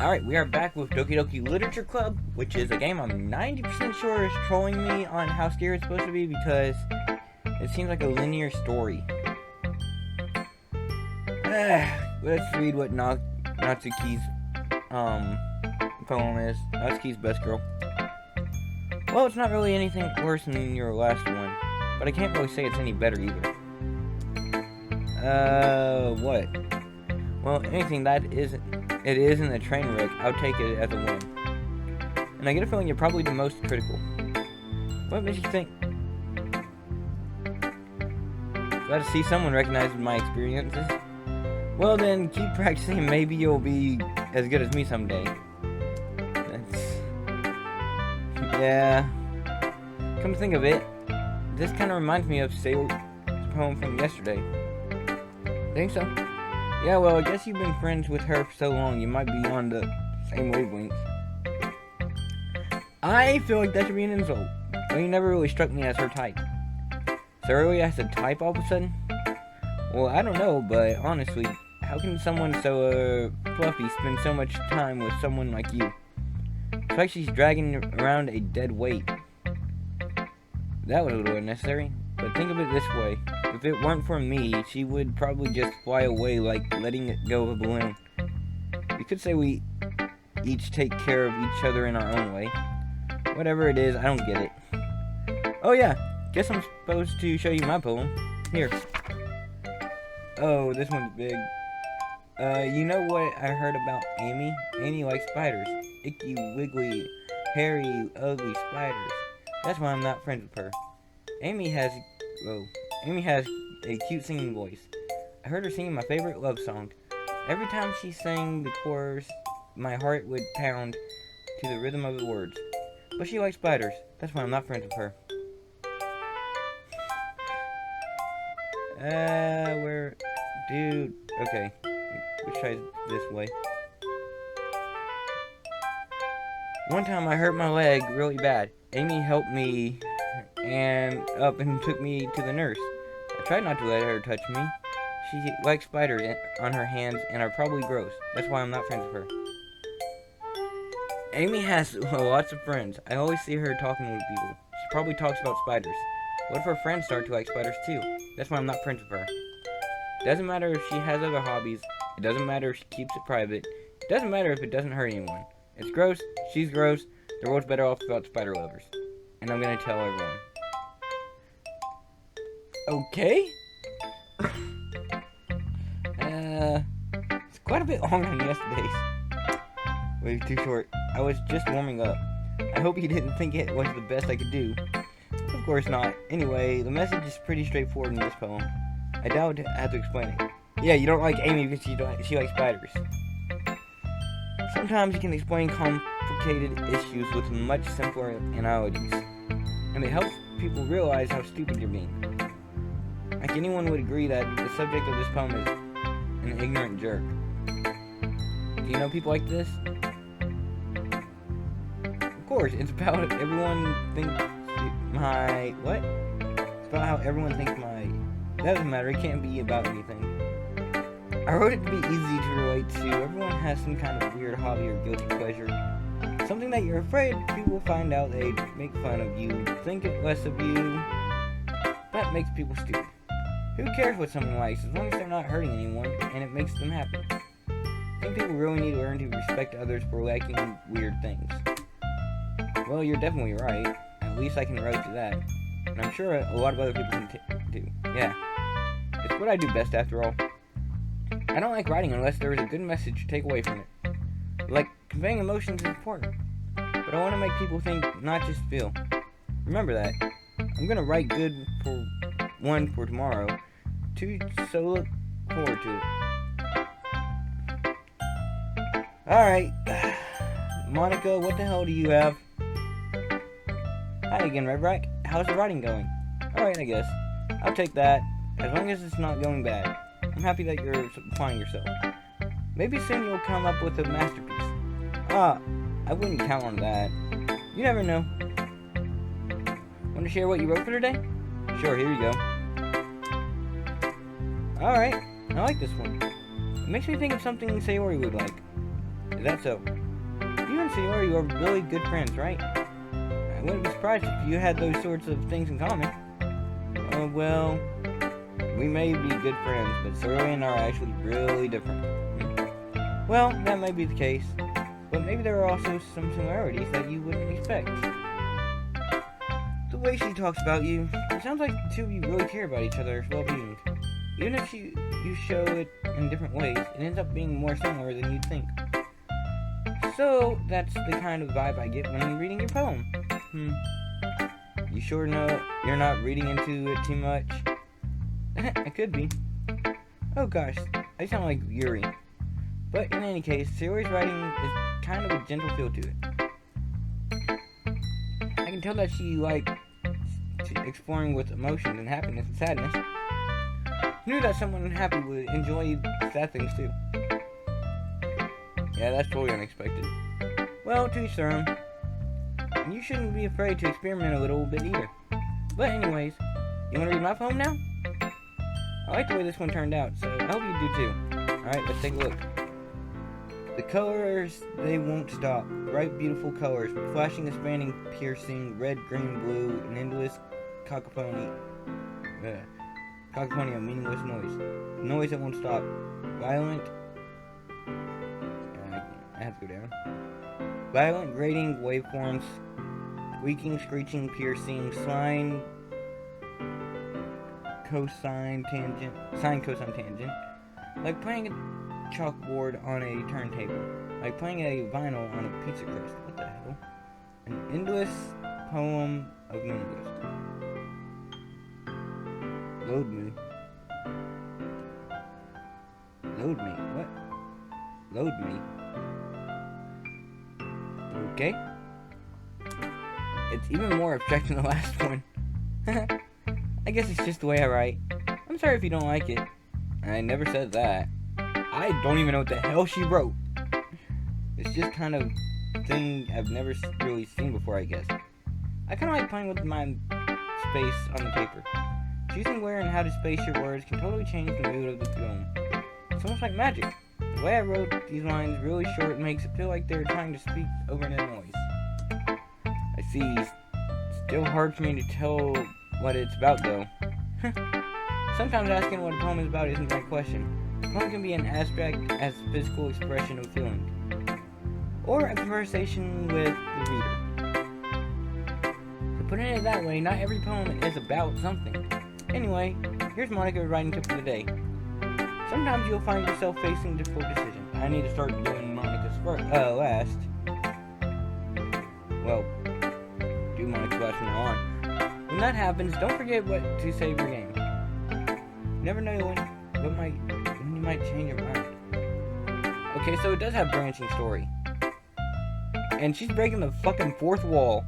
Alright, we are back with Doki Literature Club, which is a game I'm 90% sure is trolling me on how scary it's supposed to be because it seems like a linear story. Let's read what Natsuki's poem is. Natsuki's Best Girl. Well, it's not really anything worse than your last one, but I can't really say it's any better either. What? Well, anything that isn't a train wreck, I'll take it as a win. And I get a feeling you're probably the most critical. What makes you think? Glad to see someone recognize my experiences. Well then, keep practicing and maybe you'll be as good as me someday. Yeah. Come to think of it, this kind of reminds me of Sayori's poem from yesterday. Think so? Yeah, well, I guess you've been friends with her for so long, you might be on the same wavelength. I feel like that should be an insult. Well, you never really struck me as her type. Sayori has a type all of a sudden? Well, I don't know, but honestly, how can someone so, fluffy spend so much time with someone like you? It's like she's dragging around a dead weight. That was a little unnecessary, but think of it this way. If it weren't for me, she would probably just fly away like letting it go of a balloon. You could say we each take care of each other in our own way. Whatever it is, I don't get it. Oh yeah, guess I'm supposed to show you my poem. Here. Oh, this one's big. You know what I heard about Amy? Amy likes spiders. Icky, wiggly, hairy, ugly spiders. That's why I'm not friends with her. Amy has a cute singing voice. I heard her singing my favorite love song. Every time she sang the chorus, my heart would pound to the rhythm of the words. But she likes spiders. That's why I'm not friends with her. Dude, okay. Let's try this way. One time I hurt my leg really bad. Amy helped me and took me to the nurse. I tried not to let her touch me. She likes spiders on her hands and are probably gross. That's why I'm not friends with her. Amy has lots of friends. I always see her talking with people. She probably talks about spiders. What if her friends start to like spiders too? That's why I'm not friends with her. It doesn't matter if she has other hobbies. It doesn't matter if she keeps it private. It doesn't matter if it doesn't hurt anyone. It's gross. She's gross. The world's better off without spider lovers. And I'm gonna tell everyone. Okay? It's quite a bit longer than yesterday's. Way too short. I was just warming up. I hope you didn't think it was the best I could do. Of course not. Anyway, the message is pretty straightforward in this poem. I doubt I have to explain it. Yeah, you don't like Amy because she likes spiders. Sometimes you can explain complicated issues with much simpler analogies. And it helps people realize how stupid you're being. Like anyone would agree that the subject of this poem is an ignorant jerk. Do you know people like this? Of course, it's about everyone thinks my... What? It's about how everyone thinks my... That doesn't matter, it can't be about anything. I wrote it to be easy to relate to. Everyone has some kind of weird hobby or guilty pleasure. Something that you're afraid people will find out, they make fun of you, think less of you. That makes people stupid. Who cares what someone likes, as long as they're not hurting anyone, and it makes them happy. I think people really need to learn to respect others for liking weird things. Well, you're definitely right. At least I can relate to that. And I'm sure a lot of other people can too. Yeah. It's what I do best after all. I don't like writing unless there is a good message to take away from it. Like, conveying emotions is important. But I want to make people think, not just feel. Remember that. I'm going to write good for one for tomorrow. Two, so look forward to it. Alright. Monica, what the hell do you have? Hi again, Red Rack. How's the writing going? Alright, I guess. I'll take that, as long as it's not going bad. I'm happy that you're applying yourself. Maybe soon you'll come up with a masterpiece. I wouldn't count on that. You never know. Want to share what you wrote for today? Sure, here you go. Alright, I like this one. It makes me think of something Sayori would like. Is that so? You and Sayori are really good friends, right? I wouldn't be surprised if you had those sorts of things in common. Well, we may be good friends, but Sayori and I are actually really different. Well, that may be the case, but maybe there are also some similarities that you wouldn't expect. The way she talks about you, it sounds like the two of you really care about each other's well-being. Even if you show it in different ways, it ends up being more similar than you'd think. So, that's the kind of vibe I get when I'm reading your poem. You sure know you're not reading into it too much? I could be. Oh gosh, I sound like Yuri. But in any case, Sayori's writing is kind of a gentle feel to it. I can tell that she likes exploring with emotions and happiness and sadness. Who knew that someone happy would enjoy sad things too? Yeah, that's totally unexpected. Well, to each their own. And you shouldn't be afraid to experiment a little bit either. But anyways, you want to read my poem now? I like the way this one turned out, so I hope you do too. Alright, let's take a look. The colors, they won't stop. Bright, beautiful colors, flashing, expanding, piercing, red, green, blue, an endless cacophony of meaningless noise. Noise that won't stop. Violent, I have to go down. Violent, grating waveforms, squeaking, screeching, piercing, sine, cosine, tangent, like playing a chalkboard on a turntable, like playing a vinyl on a pizza crust. What the hell? An endless poem of meaningless. Load me. What? Load me. Okay. It's even more abstract than the last one. I guess it's just the way I write. I'm sorry if you don't like it. I never said that. I don't even know what the hell she wrote. It's just kind of thing I've never really seen before, I guess. I kind of like playing with my space on the paper. Choosing where and how to space your words can totally change the mood of the film. It's almost like magic. The way I wrote these lines really short makes it feel like they're trying to speak over the noise. I see. Still hard for me to tell what it's about, though. Sometimes asking what a poem is about isn't the right question. A poem can be an abstract as physical expression of feeling, or a conversation with the reader. So putting it that way, not every poem is about something. Anyway, here's Monica's writing tip for the day. Sometimes you'll find yourself facing difficult decisions. I need to start doing Monica's last. Well, do Monica's last from now on. When that happens, don't forget what to save your game. You never know when you might change your mind. Okay, so it does have branching story. And she's breaking the fucking fourth wall.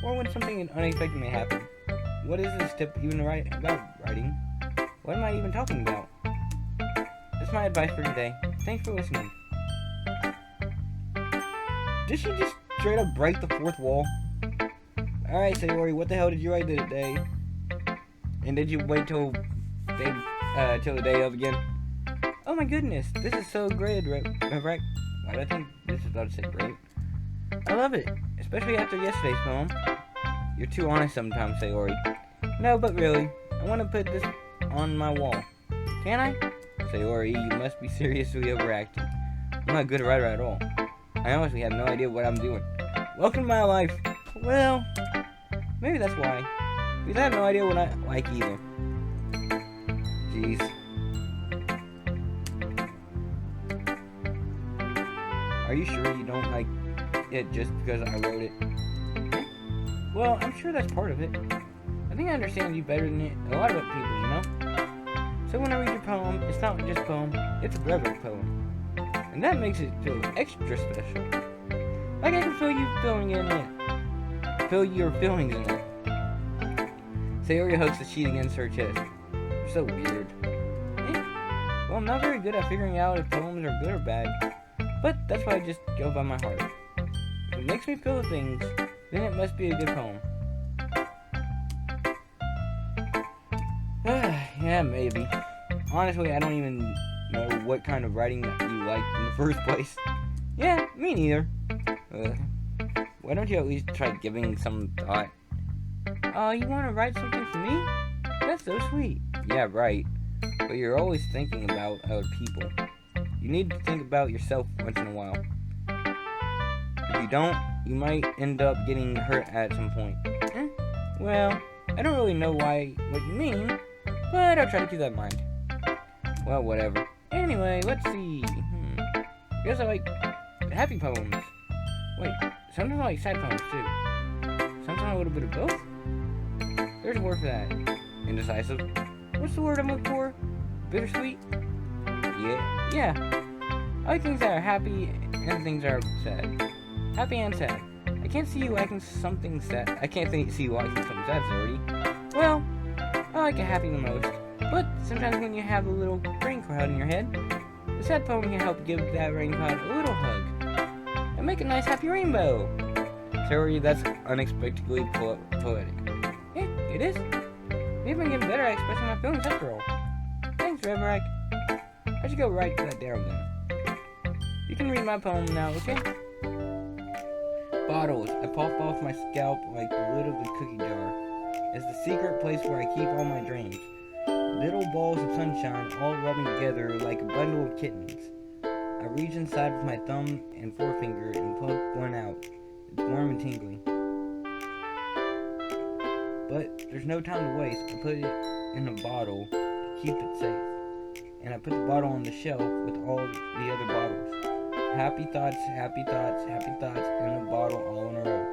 Or when something unexpected may happen. What is this tip even about writing? What am I even talking about? That's my advice for today. Thanks for listening. Did she just straight up break the fourth wall? Alright, Sayori, what the hell did you write today? And did you wait till the day of again? Oh my goodness, this is so great, right? Why did I think this is about to say great? I love it, especially after yesterday's poem. You're too honest sometimes, Sayori. No, but really, I want to put this on my wall. Can I? Sayori, you must be seriously overacting. I'm not a good writer at all. I honestly have no idea what I'm doing. Welcome to my life. Well, maybe that's why. Because I have no idea what I like either. Jeez. Are you sure you don't like it just because I wrote it? Well, I'm sure that's part of it. I think I understand you better than a lot of people, you know? So when I read your poem, it's not just a poem, it's a reverent poem. And that makes it feel extra special. Like I can feel you feeling in it. Feel your feelings in it. Sayori hugs the sheet against her chest. You're so weird. Well, I'm not very good at figuring out if poems are good or bad. But that's why I just go by my heart. If it makes me feel the things, then it must be a good poem. Yeah, maybe. Honestly, I don't even know what kind of writing that you like in the first place. Yeah, me neither. Why don't you at least try giving some thought? Oh, you want to write something for me? That's so sweet. Yeah, right. But you're always thinking about other people. You need to think about yourself once in a while. If you don't, you might end up getting hurt at some point. Well, I don't really know what you mean, but I'll try to keep that in mind. Well, whatever. Anyway, let's see. I guess I like happy poems. Wait, sometimes I like sad poems too. Sometimes a little bit of both. There's a word for that. Indecisive. What's the word I'm looking for? Bittersweet? Yeah. I like things that are happy and things that are sad. Happy and sad. I can't see you liking something sad. I can't see you liking something sad, Yuri. Well, I like a happy the most. But sometimes when you have a little rain cloud in your head, the sad poem can help give that rain cloud a little hug. And make a nice happy rainbow. Sorry, that's unexpectedly poetic. Yeah, it is. Maybe I'm getting better at expressing my feelings after all. Thanks, Reverend. I should go write that down then. You can read my poem now, okay? Bottles. I pop off my scalp like the lid of the cookie jar. It's the secret place where I keep all my dreams. Little balls of sunshine all rubbing together like a bundle of kittens. I reach inside with my thumb and forefinger and pluck one out. It's warm and tingly. But there's no time to waste. I put it in a bottle to keep it safe. And I put the bottle on the shelf with all the other bottles. Happy thoughts, happy thoughts, happy thoughts in a bottle all in a row.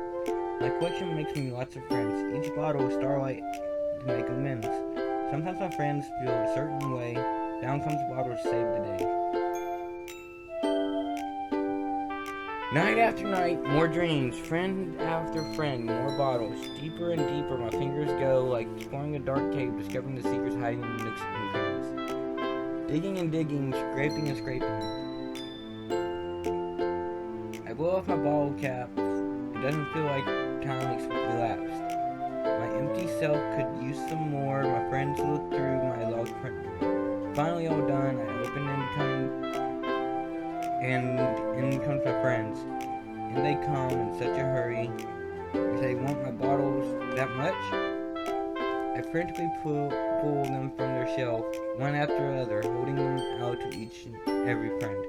My collection makes me lots of friends. Each bottle is starlight to make amends. Sometimes my friends feel a certain way. Down comes the bottle to save the day. Night after night, more dreams. Friend after friend, more bottles. Deeper and deeper my fingers go, like exploring a dark cave, discovering the secrets hiding in the nooks and crannies. Digging and digging, scraping and scraping. I blow off my bottle cap. It doesn't feel like time elapsed. My empty self could use some more. My friends look through my log print. Finally all done, I open and in comes my friends. And they come in such a hurry. If they want my bottles that much, I frantically pull them from their shelf, one after another, holding them out to each and every friend.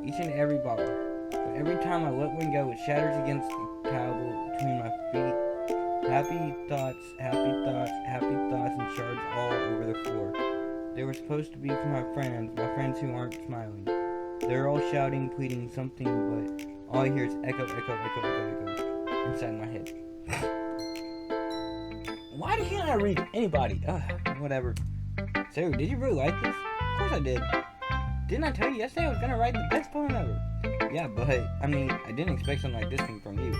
Each and every bottle. But every time I let one go, it shatters against the table between my feet. Happy thoughts, happy thoughts, happy thoughts, and shards all over the floor. They were supposed to be for my friends who aren't smiling. They're all shouting, pleading something, but all I hear is echo, echo, echo, echo, echo inside my head. Why can't I read anybody? Whatever. So, did you really like this? Of course I did. Didn't I tell you yesterday I was gonna write the best poem ever? Yeah, but I didn't expect something like this thing from you.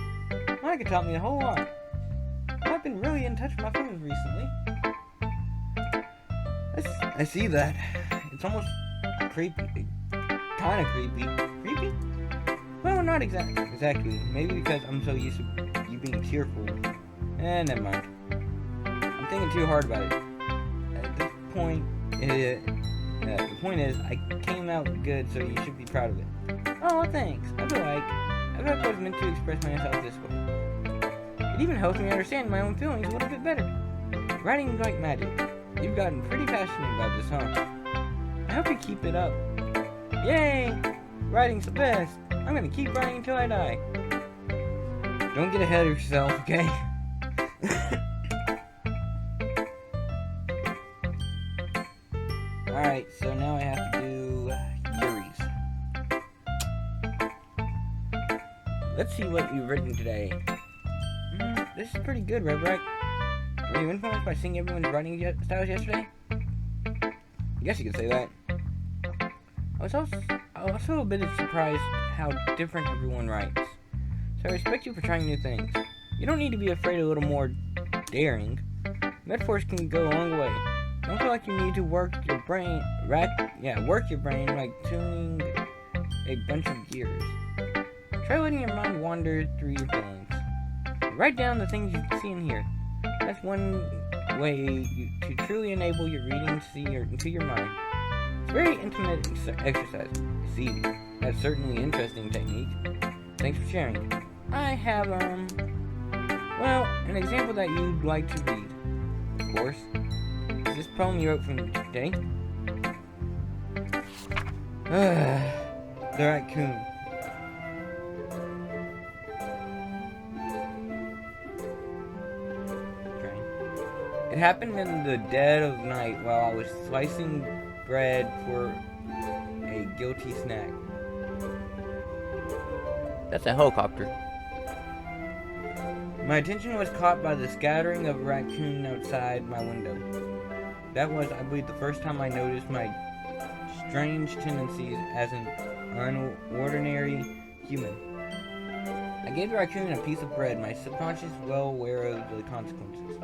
Monica taught me a whole lot. I've been really in touch with my feelings recently. I see that. It's almost creepy. Kinda creepy. Creepy? Well, not exactly. Maybe because I'm so used to you being cheerful. Never mind. I'm thinking too hard about it. At this point, the point is, I came out good, so you should be proud of it. Oh, thanks. I feel like I was meant to express myself this way. It even helps me understand my own feelings a little bit better. Writing is like magic. You've gotten pretty passionate about this, huh? I hope you keep it up. Yay! Writing's the best. I'm gonna keep writing until I die. Don't get ahead of yourself, okay? Alright, so now I have to do Yuri's. Let's see what you've written today. This is pretty good, Red. Were you influenced by seeing everyone's writing styles yesterday? I guess you could say that. I was also a bit surprised how different everyone writes. So I respect you for trying new things. You don't need to be afraid of a little more daring. Metaphors can go a long way. Don't feel like you need to work your brain like tuning a bunch of gears. Try letting your mind wander through your feelings. Write down the things you see and hear. That's one way to truly enable your reading to see into your mind. It's a very intimate exercise. It's easy. That's certainly an interesting technique. Thanks for sharing. I have, well, an example that you'd like to read. Of course. Is this poem you wrote from today? The Raccoon. It happened in the dead of night while I was slicing bread for a guilty snack. That's a helicopter. My attention was caught by the scattering of raccoons outside my window. That was, I believe, the first time I noticed my strange tendencies as an unordinary human. I gave the raccoon a piece of bread, my subconscious well aware of the consequences.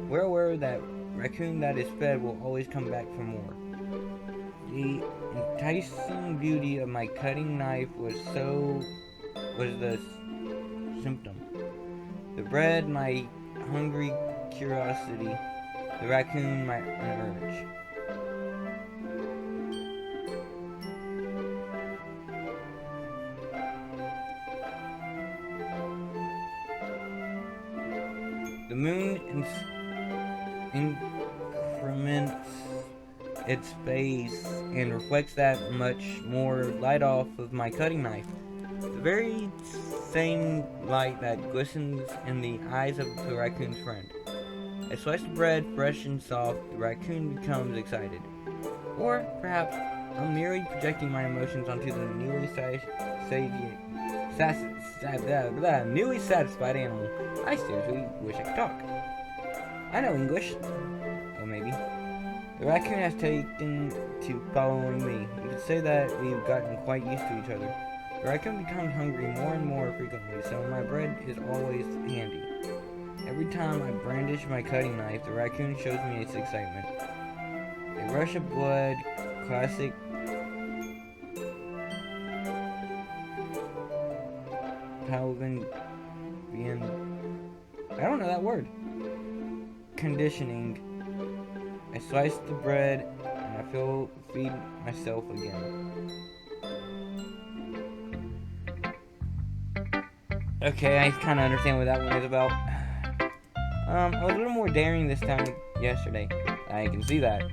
Well aware that raccoon that is fed will always come back for more. The enticing beauty of my cutting knife was the symptom. The bread, my hungry curiosity. The raccoon, my urge. The moon increments its phase and reflects that much more light off of my cutting knife. The very same light that glistens in the eyes of the raccoon's friend. A slice of bread, fresh and soft, the raccoon becomes excited. Or perhaps I'm merely projecting my emotions onto the newly satisfied animal. I seriously wish I could talk. I know English. Or maybe. The raccoon has taken to following me. You could say that we've gotten quite used to each other. The raccoon becomes hungry more and more frequently, so my bread is always handy. Every time I brandish my cutting knife, the raccoon shows me its excitement. A rush of blood, classic I don't know that word. Conditioning. I slice the bread and I feed myself again. Okay, I kind of understand what that one is about. I was a little more daring this time yesterday. I can see that.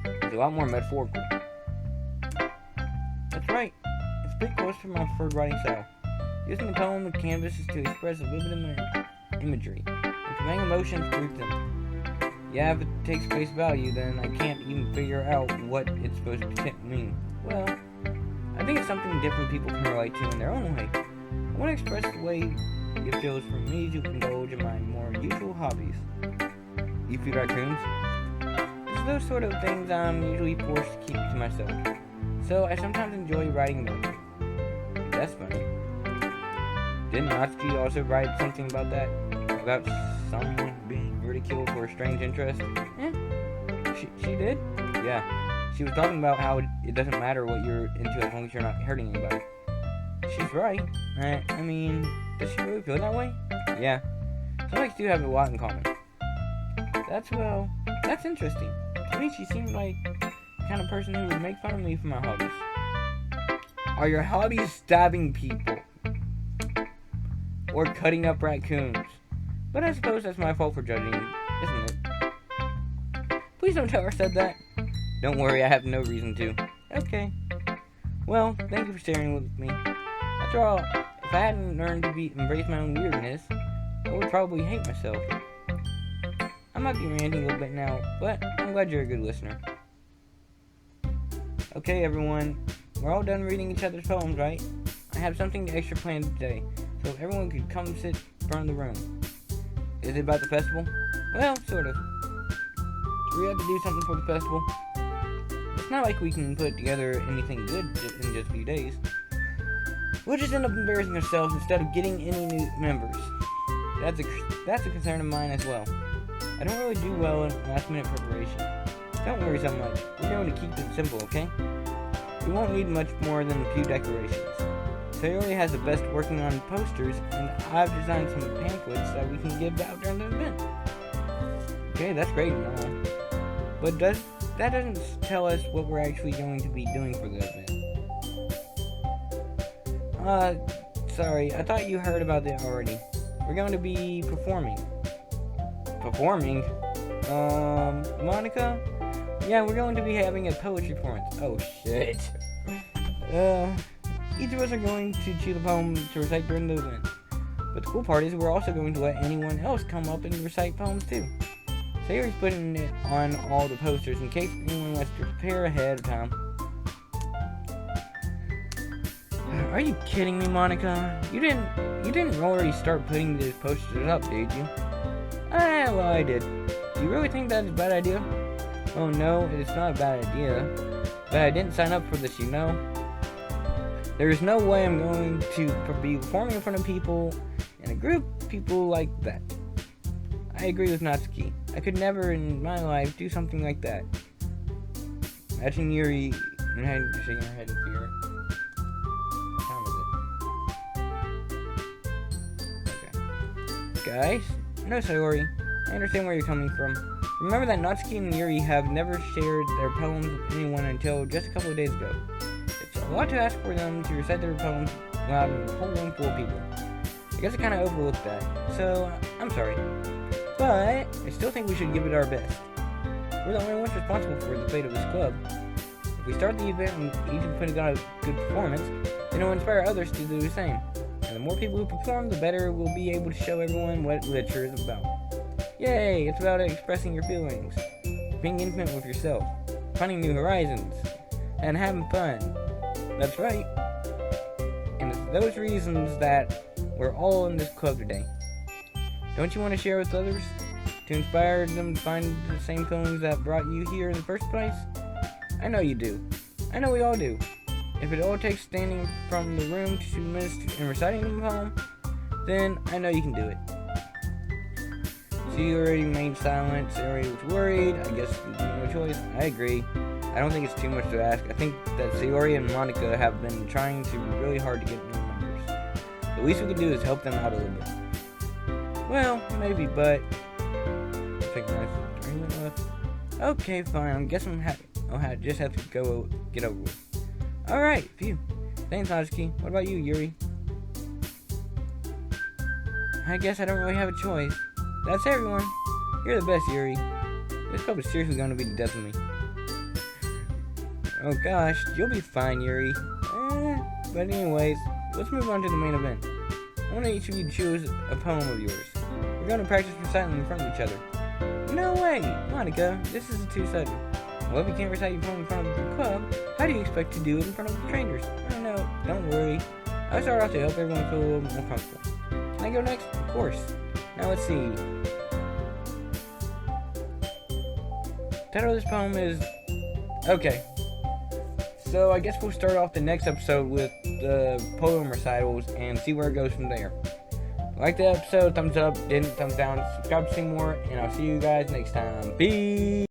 It's a lot more metaphorical. That's right. It's pretty close to my preferred writing style. Using the poem and canvases to express a vivid imagery and conveying emotions through them. Yeah, if it takes face value, then I can't even figure out what it's supposed to mean. Well, I think it's something different people can relate to in their own way. I want to express the way it feels for me to indulge in my more usual hobbies. You feed raccoons? It's those sort of things I'm usually forced to keep to myself. So I sometimes enjoy writing them. That's funny. Didn't Natsuki also write something about that? About someone being ridiculed for a strange interest? She did? Yeah. She was talking about how it doesn't matter what you're into as long as you're not hurting anybody. She's right. I mean, does she really feel that way? Yeah. Some of us do have a lot in common. That's interesting. To me, she seemed like the kind of person who would make fun of me for my hobbies. Are your hobbies stabbing people? Or cutting up raccoons? But I suppose that's my fault for judging, isn't it? Please don't tell her I said that. Don't worry, I have no reason to. Okay. Well, thank you for sharing with me. After all, if I hadn't learned to embrace my own weirdness, I would probably hate myself. I might be ranting a little bit now, but I'm glad you're a good listener. Okay, everyone. We're all done reading each other's poems, right? I have something extra planned today, so everyone could come sit in front of the room. Is it about the festival? Well, sort of. Do we have to do something for the festival? It's not like we can put together anything good in just a few days. We'll just end up embarrassing ourselves instead of getting any new members. That's a concern of mine as well. I don't really do well in last-minute preparation. Don't worry so much. We're going to keep it simple, okay? We won't need much more than a few decorations. Sayori has the best working on posters, and I've designed some pamphlets that we can give out during the event. Okay, that's great and all. But that doesn't tell us what we're actually going to be doing for the event. Sorry, I thought you heard about that already. We're going to be performing. Performing? Monica? Yeah, we're going to be having a poetry performance. Oh, shit. Each of us are going to choose a poem to recite during the event. But the cool part is we're also going to let anyone else come up and recite poems too. So Yuri's putting it on all the posters in case anyone wants to prepare ahead of time. Are you kidding me, Monica? You didn't already start putting these posters up, did you? Well, I did. Do you really think that's a bad idea? Oh no, it's not a bad idea. But I didn't sign up for this, you know? There's no way I'm going to be performing in front of people in a group of people like that. I agree with Natsuki. I could never in my life do something like that. Imagine Yuri shaking her head in fear. What time is it? Okay. Guys? No, Sayori. I understand where you're coming from. Remember that Natsuki and Yuri have never shared their poems with anyone until just a couple of days ago. It's a lot to ask for them to recite their poems while in a whole room full of people. I guess I kind of overlooked that, so I'm sorry. But I still think we should give it our best. We're the only ones responsible for the fate of this club. If we start the event and each put on a good performance, then it will inspire others to do the same. And the more people who perform, the better we'll be able to show everyone what literature is about. Yay! It's about expressing your feelings, being intimate with yourself, finding new horizons, and having fun. That's right. And it's those reasons that we're all in this club today. Don't you want to share with others? To inspire them to find the same feelings that brought you here in the first place? I know you do. I know we all do. If it all takes standing from the room 2 minutes and reciting the poem, then I know you can do it. So you already remained silent. Sayori was worried. I guess no choice. I agree. I don't think it's too much to ask. I think that Sayori and Monica have been trying really hard to get new members. The least we can do is help them out a little bit. Well, maybe, but okay, fine. I guess I'll just have to go get over with. Alright, phew. Thanks, Natsuki. What about you, Yuri? I guess I don't really have a choice. That's everyone. You're the best, Yuri. This club is seriously going to be the death of me. Oh gosh, you'll be fine, Yuri. But anyways, let's move on to the main event. I want each of you to choose a poem of yours. We're going to practice reciting in front of each other. No way! Monica, this is a two-sided. Well, if you can't recite your poem in front of the club, how do you expect to do it in front of the strangers? I don't know. Don't worry. I'll start off to help everyone feel a little more comfortable. Can I go next? Of course. Now let's see. The title of this poem is... Okay. So I guess we'll start off the next episode with the poem recitals and see where it goes from there. Like the episode, thumbs up, didn't, thumbs down, subscribe to see more, and I'll see you guys next time. Peace!